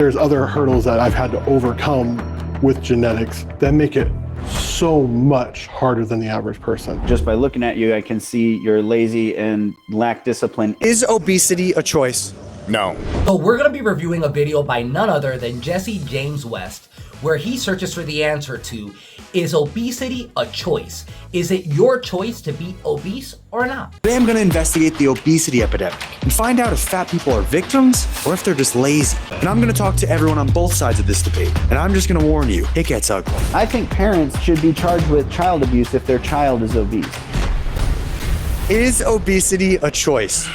There's other hurdles that I've had to overcome with genetics that make it so much harder than the average person. Just by looking at you, I can see you're lazy and lack discipline. Is obesity a choice? No. So we're going to be reviewing a video by none other than Jesse James West, where he searches for the answer to, is obesity a choice? Is it your choice to be obese or not? Today I'm going to investigate the obesity epidemic and find out if fat people are victims or if they're just lazy. And I'm going to talk to everyone on both sides of this debate. And I'm just going to warn you, it gets ugly. I think parents should be charged with child abuse if their child is obese. Is obesity a choice?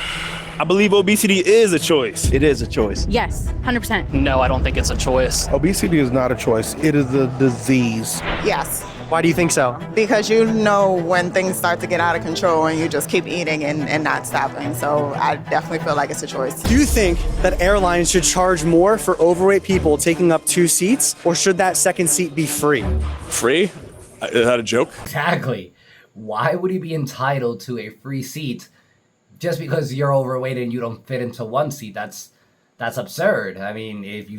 I believe obesity is a choice. It is a choice. Yes, 100%. No, I don't think it's a choice. Obesity is not a choice. It is a disease. Yes. Why do you think so? Because you know when things start to get out of control and you just keep eating and not stopping. So I definitely feel like it's a choice. Do you think that airlines should charge more for overweight people taking up 2 seats, or should that second seat be free? Free? Is that a joke? Exactly. Why would he be entitled to a free seat just because you're overweight and you don't fit into one seat? That's absurd. I mean, if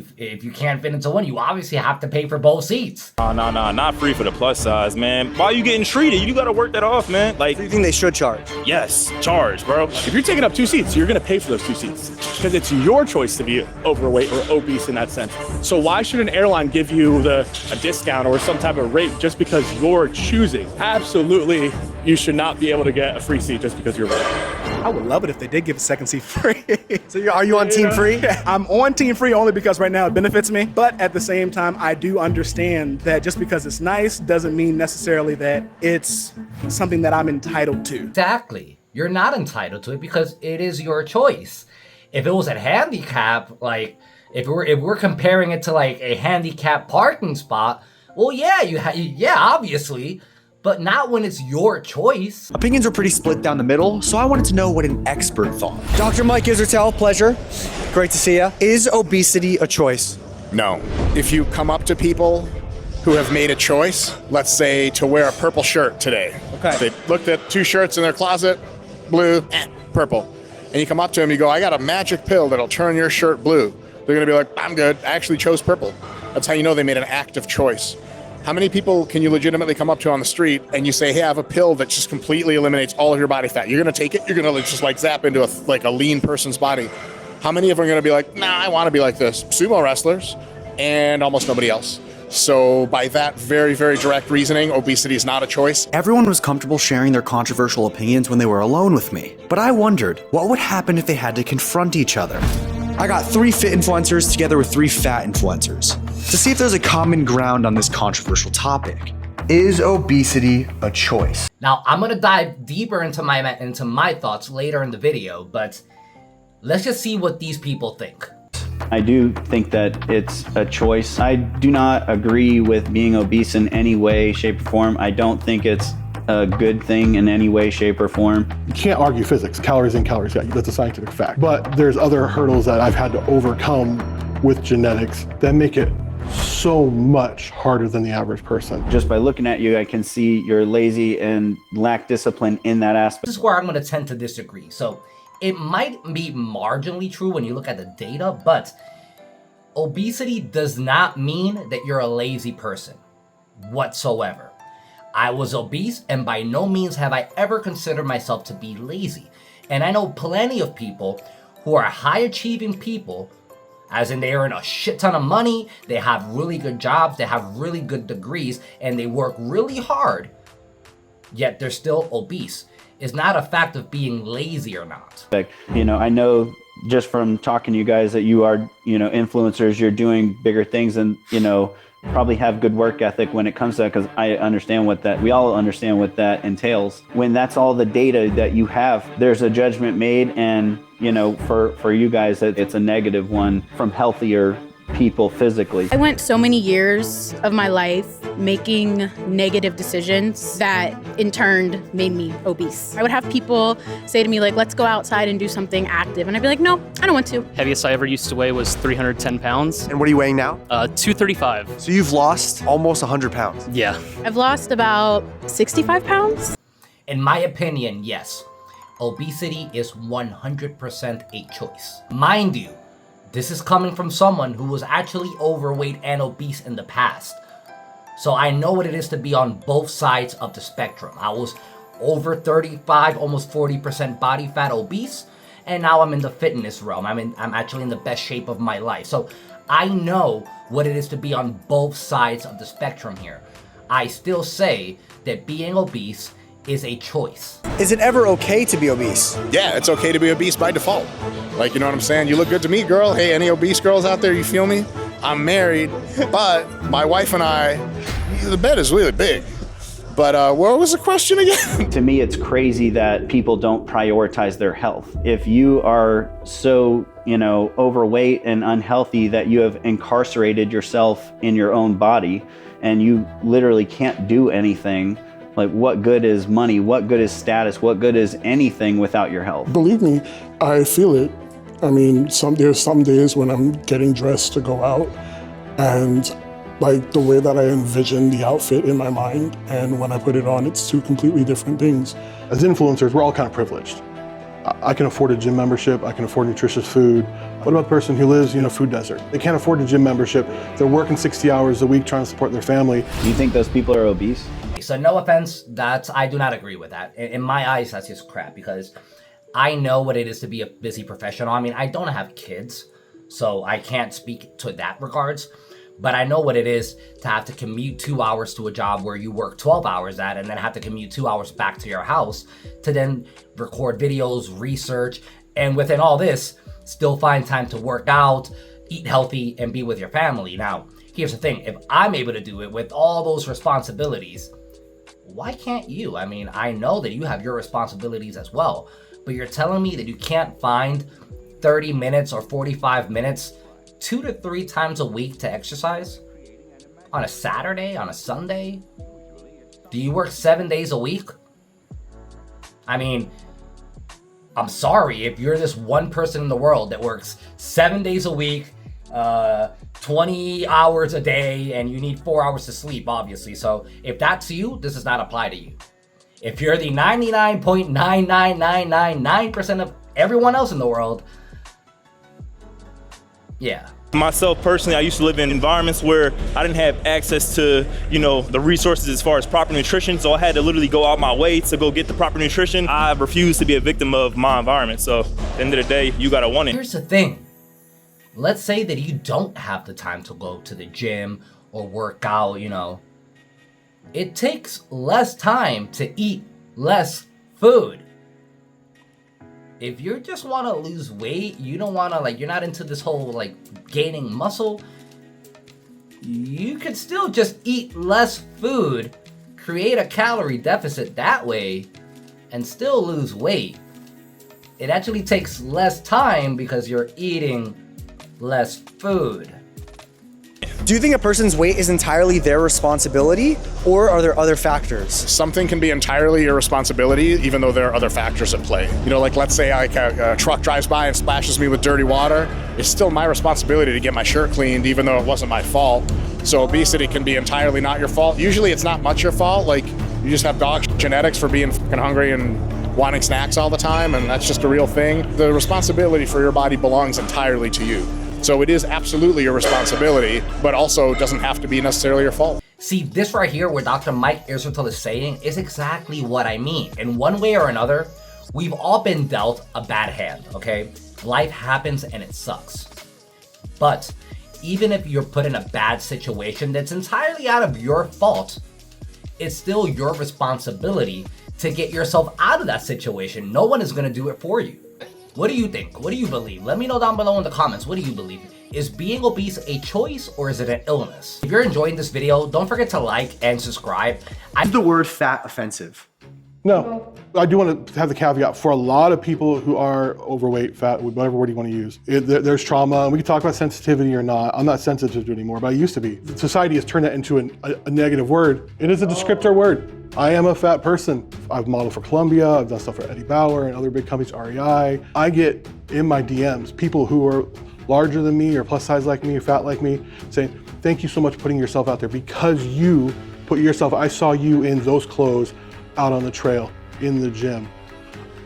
you can't fit into one, you obviously have to pay for both seats. No, not free for the plus size, man. Why are you getting treated? You gotta work that off, man. Like, Do you think they should charge? yes, charge, bro. If you're taking up 2 seats, you're gonna pay for those 2 seats because it's your choice to be overweight or obese in that sense. So why should an airline give you a discount or some type of rate just because you're choosing? Absolutely, you should not be able to get a free seat just because you're right. I would love it if they did give a second seat free. So are you on team free? I'm on team free only because right now it benefits me. But at the same time, I do understand that just because it's nice doesn't mean necessarily that it's something that I'm entitled to. Exactly. You're not entitled to it because it is your choice. If it was a handicap, like if we're comparing it to like a handicap parking spot, well, yeah, obviously. But not when it's your choice. Opinions are pretty split down the middle, so I wanted to know what an expert thought. Dr. Mike Reaserches, pleasure. Great to see you. Is obesity a choice? No. If you come up to people who have made a choice, let's say to wear a purple shirt today. Okay. They looked at 2 shirts in their closet, blue, purple. And you come up to them, you go, I got a magic pill that'll turn your shirt blue. They're gonna be like, I'm good, I actually chose purple. That's how you know they made an active choice. How many people can you legitimately come up to on the street and you say, hey, I have a pill that just completely eliminates all of your body fat? You're gonna take it, you're gonna just like zap into a lean person's body. How many of them are gonna be like, nah, I wanna be like this? Sumo wrestlers and almost nobody else. So by that very, very direct reasoning, obesity is not a choice. Everyone was comfortable sharing their controversial opinions when they were alone with me. But I wondered, what would happen if they had to confront each other? I got 3 fit influencers together with 3 fat influencers to see if there's a common ground on this controversial topic. Is obesity a choice? Now, I'm going to dive deeper into my thoughts later in the video, but let's just see what these people think. I do think that it's a choice. I do not agree with being obese in any way, shape, or form. I don't think it's a good thing in any way, shape, or form. You can't argue physics, calories in, calories out. That's a scientific fact. But there's other hurdles that I've had to overcome with genetics that make it so much harder than the average person. Just by looking at you, I can see you're lazy and lack discipline in that aspect. This is where I'm going to tend to disagree. So it might be marginally true when you look at the data, but obesity does not mean that you're a lazy person whatsoever. I was obese, and by no means have I ever considered myself to be lazy. And I know plenty of people who are high-achieving people, as in they earn a shit ton of money, they have really good jobs, they have really good degrees, and they work really hard, yet they're still obese. It's not a fact of being lazy or not. You know, I know just from talking to you guys that you are, influencers, you're doing bigger things and, probably have good work ethic when it comes to that, because we all understand what that entails. When that's all the data that you have, there's a judgment made, and for you guys that it's a negative one from healthier people physically. I went so many years of my life making negative decisions that in turn made me obese. I would have people say to me like, let's go outside and do something active. And I'd be like, no, I don't want to. Heaviest I ever used to weigh was 310 pounds. And what are you weighing now? 235. So you've lost almost 100 pounds. Yeah. I've lost about 65 pounds. In my opinion, yes, obesity is 100% a choice. Mind you, This is coming from someone who was actually overweight and obese in the past. So I know what it is to be on both sides of the spectrum. I was over 35, almost 40% body fat obese, and now I'm in the fitness realm. I'm actually in the best shape of my life. So I know what it is to be on both sides of the spectrum here. I still say that being obese is a choice. Is it ever okay to be obese? Yeah, it's okay to be obese by default. Like, you know what I'm saying? You look good to me, girl. Hey, any obese girls out there, you feel me? I'm married, but my wife and I, the bed is really big. But what was the question again? To me, it's crazy that people don't prioritize their health. If you are so, overweight and unhealthy that you have incarcerated yourself in your own body and you literally can't do anything, like what good is money? What good is status? What good is anything without your health? Believe me, I feel it. I mean, there's some days when I'm getting dressed to go out and like the way that I envision the outfit in my mind and when I put it on, it's two completely different things. As influencers, we're all kind of privileged. I can afford a gym membership, I can afford nutritious food. What about the person who lives in a food desert? They can't afford a gym membership, they're working 60 hours a week trying to support their family. Do you think those people are obese? So no offense, I do not agree with that. In my eyes, that's just crap because I know what it is to be a busy professional. I mean, I don't have kids, so I can't speak to that regards. But I know what it is to have to commute 2 hours to a job where you work 12 hours at and then have to commute 2 hours back to your house to then record videos, research, and within all this, still find time to work out, eat healthy, and be with your family. Now, here's the thing. If I'm able to do it with all those responsibilities, why can't you? I mean, I know that you have your responsibilities as well, but you're telling me that you can't find 30 minutes or 45 minutes 2 to 3 times a week to exercise? On a Saturday, on a Sunday? Do you work 7 days a week? I mean, I'm sorry if you're this one person in the world that works 7 days a week, 20 hours a day, and you need 4 hours to sleep, obviously. So if that's you, this does not apply to you. If you're the 99.99999% of everyone else in the world, yeah. Myself personally, I used to live in environments where I didn't have access to, the resources as far as proper nutrition. So I had to literally go out my way to go get the proper nutrition. I refuse to be a victim of my environment. So at the end of the day, you gotta want it. Here's the thing. Let's say that you don't have the time to go to the gym or work out, It takes less time to eat less food. If you just want to lose weight, you don't want to, you're not into this whole, gaining muscle, you could still just eat less food, create a calorie deficit that way, and still lose weight. It actually takes less time because you're eating less food. Do you think a person's weight is entirely their responsibility, or are there other factors? Something can be entirely your responsibility, even though there are other factors at play. Let's say a truck drives by and splashes me with dirty water. It's still my responsibility to get my shirt cleaned, even though it wasn't my fault. So obesity can be entirely not your fault. Usually it's not much your fault. You just have dog genetics for being fucking hungry and wanting snacks all the time, and that's just a real thing. The responsibility for your body belongs entirely to you. So it is absolutely your responsibility, but also doesn't have to be necessarily your fault. See, this right here, what Dr. Mike Reaserches is saying, is exactly what I mean. In one way or another, we've all been dealt a bad hand, okay? Life happens and it sucks. But even if you're put in a bad situation that's entirely out of your fault, it's still your responsibility to get yourself out of that situation. No one is gonna do it for you. What do you think? What do you believe? Let me know down below in the comments. What do you believe? Is being obese a choice or is it an illness? If you're enjoying this video, don't forget to like and subscribe. Is the word fat offensive? No, I do want to have the caveat for a lot of people who are overweight, fat, whatever word you want to use. There's trauma, and we can talk about sensitivity or not. I'm not sensitive to it anymore, but I used to be. Society has turned that into a negative word. It is a descriptor word. I am a fat person. I've modeled for Columbia, I've done stuff for Eddie Bauer and other big companies, REI. I get in my DMs people who are larger than me or plus size like me or fat like me saying, thank you so much for putting yourself out there because you put yourself, I saw you in those clothes out on the trail, in the gym.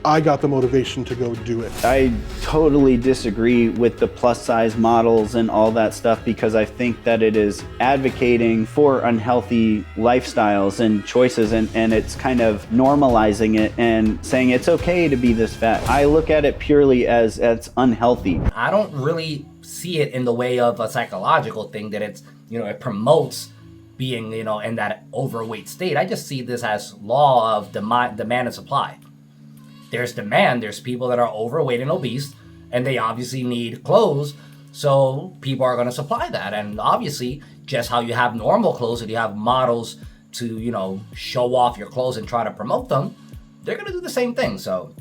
I got the motivation to go do it. I totally disagree with the plus size models and all that stuff because I think that it is advocating for unhealthy lifestyles and choices, and it's kind of normalizing it and saying it's okay to be this fat. I look at it purely as it's unhealthy. I don't really see it in the way of a psychological thing that it's, it promotes being, in that overweight state. I just see this as law of demand and supply. There's demand, there's people that are overweight and obese, and they obviously need clothes, so people are gonna supply that. And obviously, just how you have normal clothes and you have models to, show off your clothes and try to promote them, they're gonna do the same thing. So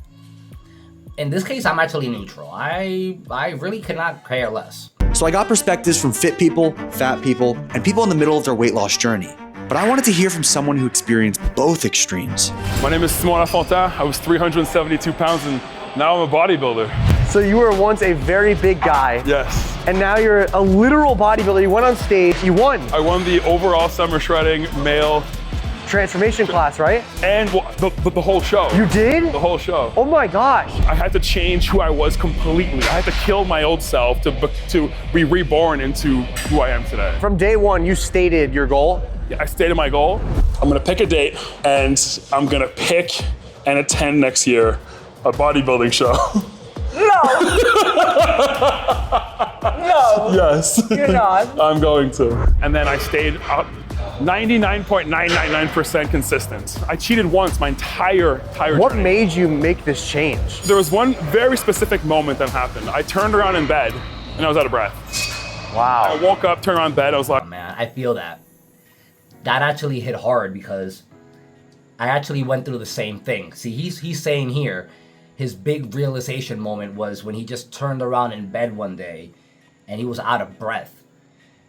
in this case, I'm actually neutral. I really cannot care less. So I got perspectives from fit people, fat people, and people in the middle of their weight loss journey. But I wanted to hear from someone who experienced both extremes. My name is Simon Lafontaine. I was 372 pounds and now I'm a bodybuilder. So you were once a very big guy. Yes. And now you're a literal bodybuilder. You went on stage, you won. I won the overall summer shredding male transformation class, right? And the whole show. You did? The whole show. Oh my gosh. I had to change who I was completely. I had to kill my old self to be reborn into who I am today. From day one, you stated your goal? Yeah, I stated my goal. I'm gonna pick a date and I'm gonna pick and attend next year a bodybuilding show. No. No. Yes. You're not. I'm going to. And then I stayed up 99.999% consistent. I cheated once my entire What journey. made you make this change? There was one very specific moment that happened. I turned around in bed and I was out of breath. Wow. I woke up, turned around in bed, I was like, oh, man, I feel that. That actually hit hard because I actually went through the same thing. See, he's saying here, his big realization moment was when he just turned around in bed one day and he was out of breath.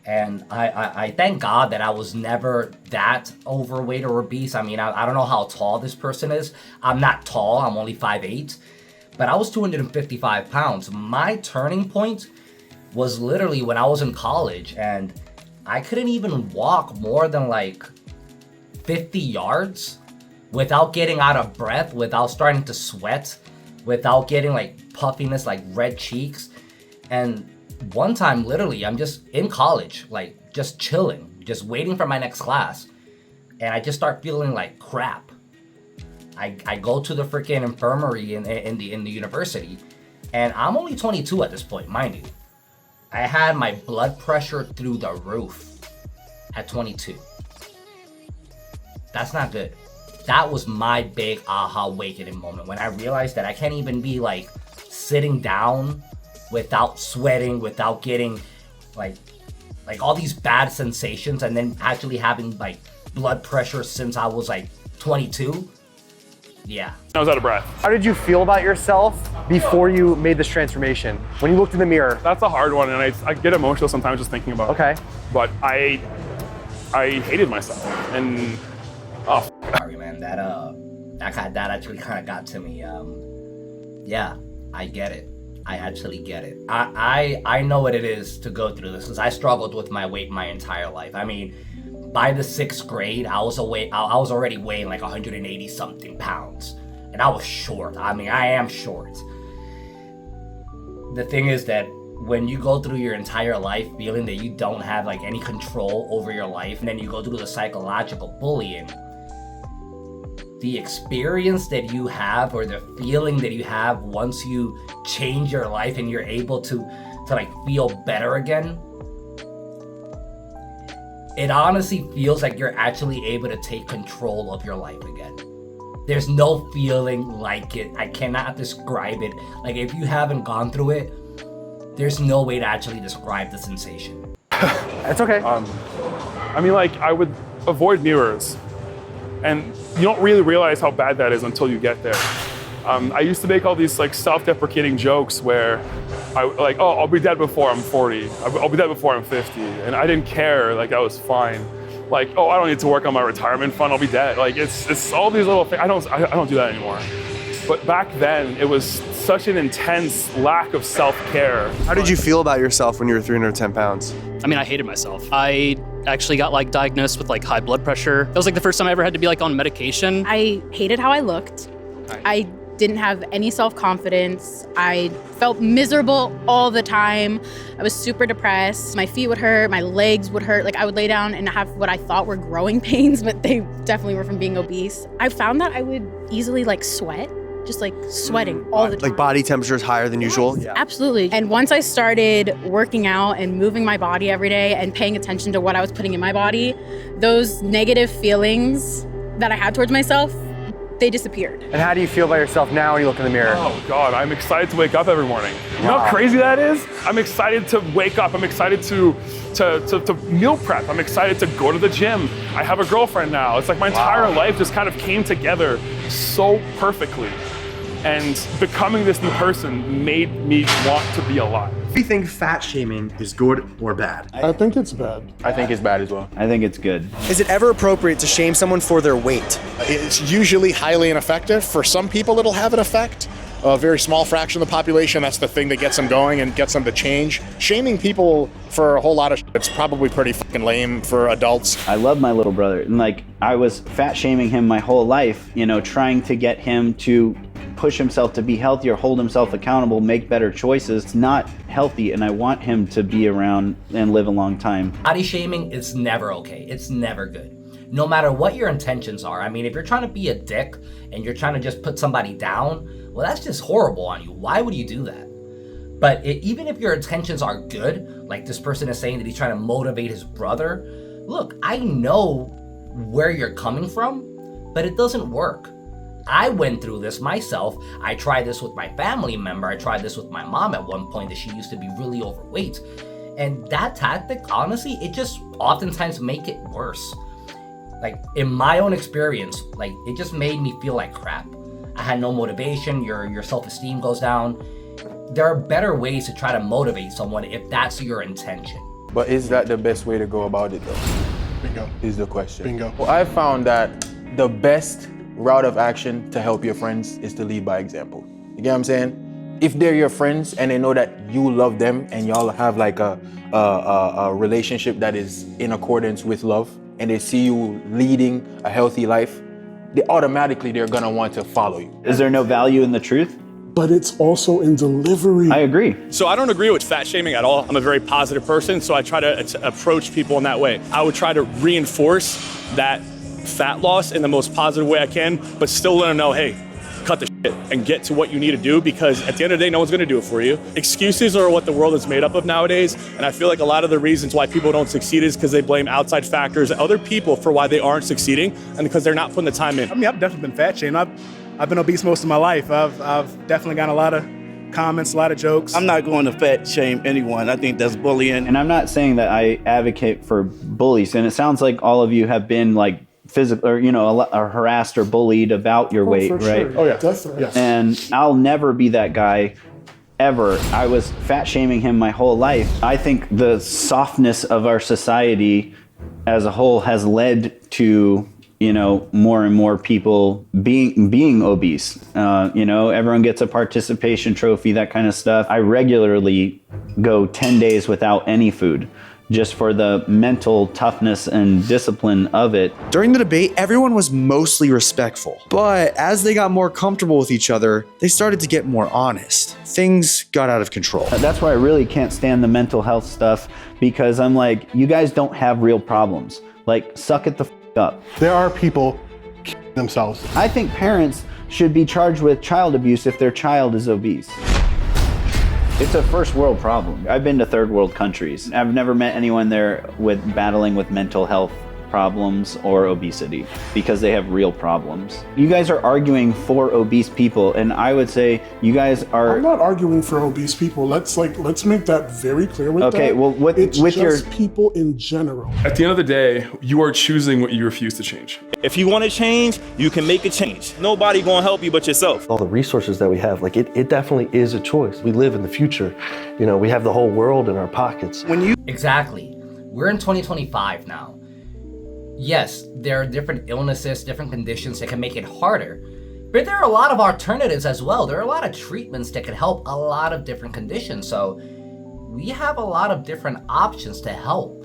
And I thank God that I was never that overweight or obese. I mean, I don't know how tall this person is. I'm not tall, I'm only 5'8", but I was 255 pounds. My turning point was literally when I was in college and I couldn't even walk more than like 50 yards without getting out of breath, without starting to sweat, without getting like puffiness, like red cheeks. And one time, literally, I'm just in college, like just chilling, just waiting for my next class. And I just start feeling like crap. I go to the freaking infirmary in the university, and I'm only 22 at this point, mind you. I had my blood pressure through the roof at 22. That's not good. That was my big aha awakening moment when I realized that I can't even be like sitting down without sweating, without getting like all these bad sensations, and then actually having like blood pressure since I was like 22. Yeah. I was out of breath. How did you feel about yourself before you made this transformation? When you looked in the mirror? That's a hard one, and I get emotional sometimes just thinking about it. Okay. But I hated myself, and Sorry, man. That actually kind of got to me. Yeah, I get it. I actually get it. I know what it is to go through this because I struggled with my weight my entire life. I mean, by the 6th grade, I was already weighing like 180 something pounds, and I was short. I mean, I am short. The thing is that when you go through your entire life feeling that you don't have like any control over your life, and then you go through the psychological bullying, the experience that you have or the feeling that you have once you change your life and you're able to like feel better again, it honestly feels like you're actually able to take control of your life again. There's no feeling like it. I cannot describe it. Like if you haven't gone through it, there's no way to actually describe the sensation. That's okay. I mean, like I would avoid mirrors, and you don't really realize how bad that is until you get there. I used to make all these like self-deprecating jokes where I'll be dead before I'm 40. I'll be dead before I'm 50. And I didn't care, like that was fine. Like, oh, I don't need to work on my retirement fund, I'll be dead. Like it's all these little things. I don't do that anymore. But back then, it was such an intense lack of self-care. How did you feel about yourself when you were 310 pounds? I mean, I hated myself. I actually got like diagnosed with like high blood pressure. That was like the first time I ever had to be like on medication. I hated how I looked. I didn't have any self-confidence. I felt miserable all the time. I was super depressed. My feet would hurt, my legs would hurt. Like I would lay down and have what I thought were growing pains, but they definitely were from being obese. I found that I would easily like sweat, just like sweating all the time. Like body temperature is higher than usual? Yeah. Absolutely. And once I started working out and moving my body every day and paying attention to what I was putting in my body, those negative feelings that I had towards myself, they disappeared. And how do you feel about yourself now when you look in the mirror? Oh God, I'm excited to wake up every morning. You know how crazy that is? I'm excited to wake up. I'm excited to meal prep. I'm excited to go to the gym. I have a girlfriend now. It's like my entire life just kind of came together so perfectly. And becoming this new person made me want to be alive. Do you think fat shaming is good or bad? I think it's bad. I think it's bad as well. I think it's good. Is it ever appropriate to shame someone for their weight? It's usually highly ineffective. For some people, it'll have an effect. A very small fraction of the population, that's the thing that gets them going and gets them to change. Shaming people for a whole lot of shit, it's probably pretty fucking lame for adults. I love my little brother. And like, I was fat shaming him my whole life, you know, trying to get him to push himself to be healthier, hold himself accountable, make better choices. It's not healthy, and I want him to be around and live a long time. Body shaming is never okay. It's never good. No matter what your intentions are. I mean, if you're trying to be a dick and you're trying to just put somebody down, well, that's just horrible on you. Why would you do that? But even if your intentions are good, like this person is saying that he's trying to motivate his brother, look, I know where you're coming from, but it doesn't work. I went through this myself. I tried this with my family member. I tried this with my mom at one point that she used to be really overweight. And that tactic, honestly, it just oftentimes make it worse. Like in my own experience, like it just made me feel like crap. I had no motivation, your self-esteem goes down. There are better ways to try to motivate someone if that's your intention. But is that the best way to go about it though? Bingo. Is the question. Bingo. Well, I found that the best route of action to help your friends is to lead by example. You get what I'm saying? If they're your friends and they know that you love them and y'all have like a relationship that is in accordance with love, and they see you leading a healthy life, they're gonna want to follow you. Is there no value in the truth? But it's also in delivery. I agree. So I don't agree with fat shaming at all. I'm a very positive person, so I try to approach people in that way. I would try to reinforce that fat loss in the most positive way I can, but still let them know, hey, cut the shit and get to what you need to do, because at the end of the day, no one's gonna do it for you. Excuses are what the world is made up of nowadays, and I feel like a lot of the reasons why people don't succeed is because they blame outside factors, other people for why they aren't succeeding, and because they're not putting the time in. I mean, I've definitely been fat shamed. I've been obese most of my life. I've definitely gotten a lot of comments, a lot of jokes. I'm not going to fat shame anyone. I think that's bullying. And I'm not saying that I advocate for bullies, and it sounds like all of you have been like physical, or or harassed or bullied about your weight, right? Sure. Oh yeah, Definitely. yes. And I'll never be that guy, ever. I was fat shaming him my whole life. I think the softness of our society as a whole has led to more and more people being obese. Everyone gets a participation trophy, that kind of stuff. I regularly go 10 days without any food, just for the mental toughness and discipline of it. During the debate, everyone was mostly respectful. But as they got more comfortable with each other, they started to get more honest. Things got out of control. That's why I really can't stand the mental health stuff, because I'm like, you guys don't have real problems. Like, suck it the f up. There are people killing themselves. I think parents should be charged with child abuse if their child is obese. It's a first world problem. I've been to third world countries. I've never met anyone there battling with mental health problems or obesity, because they have real problems. You guys are arguing for obese people, and I would say you guys are. I'm not arguing for obese people. Let's make that very clear with that. Okay, well, it's just people in general. At the end of the day, you are choosing what you refuse to change. If you want to change, you can make a change. Nobody gonna help you but yourself. All the resources that we have, it definitely is a choice. We live in the future. We have the whole world in our pockets. Exactly. We're in 2025 now. Yes, there are different illnesses, different conditions that can make it harder, but there are a lot of alternatives as well. There are a lot of treatments that can help a lot of different conditions. So we have a lot of different options to help.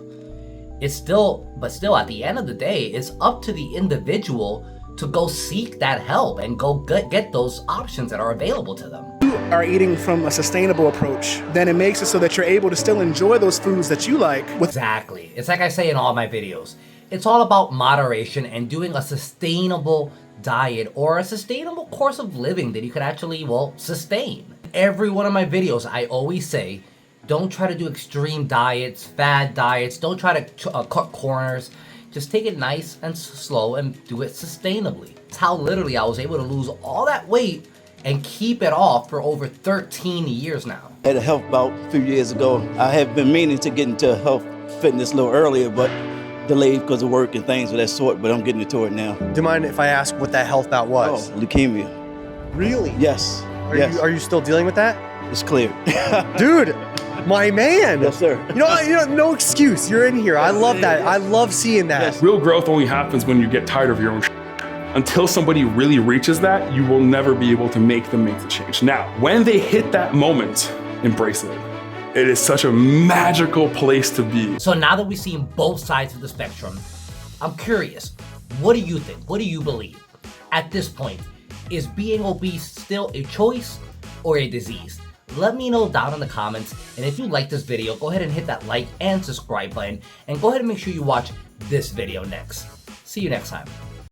But still, at the end of the day, it's up to the individual to go seek that help and go get those options that are available to them. Are eating from a sustainable approach, then it makes it so that you're able to still enjoy those foods that you like. Exactly. It's like I say in all my videos. It's all about moderation and doing a sustainable diet or a sustainable course of living that you could actually, well, sustain. Every one of my videos, I always say, don't try to do extreme diets, fad diets. Don't try to cut corners. Just take it nice and slow and do it sustainably. It's how literally I was able to lose all that weight and keep it off for over 13 years now. I had a health bout a few years ago. I have been meaning to get into health fitness a little earlier, but delayed because of work and things of that sort, but I'm getting into it now. Do you mind if I ask what that health bout was? Oh, leukemia. Really? Yes. Are you still dealing with that? It's clear. Dude, my man. Yes, sir. You know, no excuse. You're in here. I love that. I love seeing that. Yes. Real growth only happens when you get tired of your own Until somebody really reaches that, you will never be able to make them make the change. Now, when they hit that moment, embrace it. It is such a magical place to be. So now that we've seen both sides of the spectrum, I'm curious, what do you think? What do you believe? At this point, is being obese still a choice or a disease? Let me know down in the comments, and if you like this video, go ahead and hit that like and subscribe button, and go ahead and make sure you watch this video next. See you next time.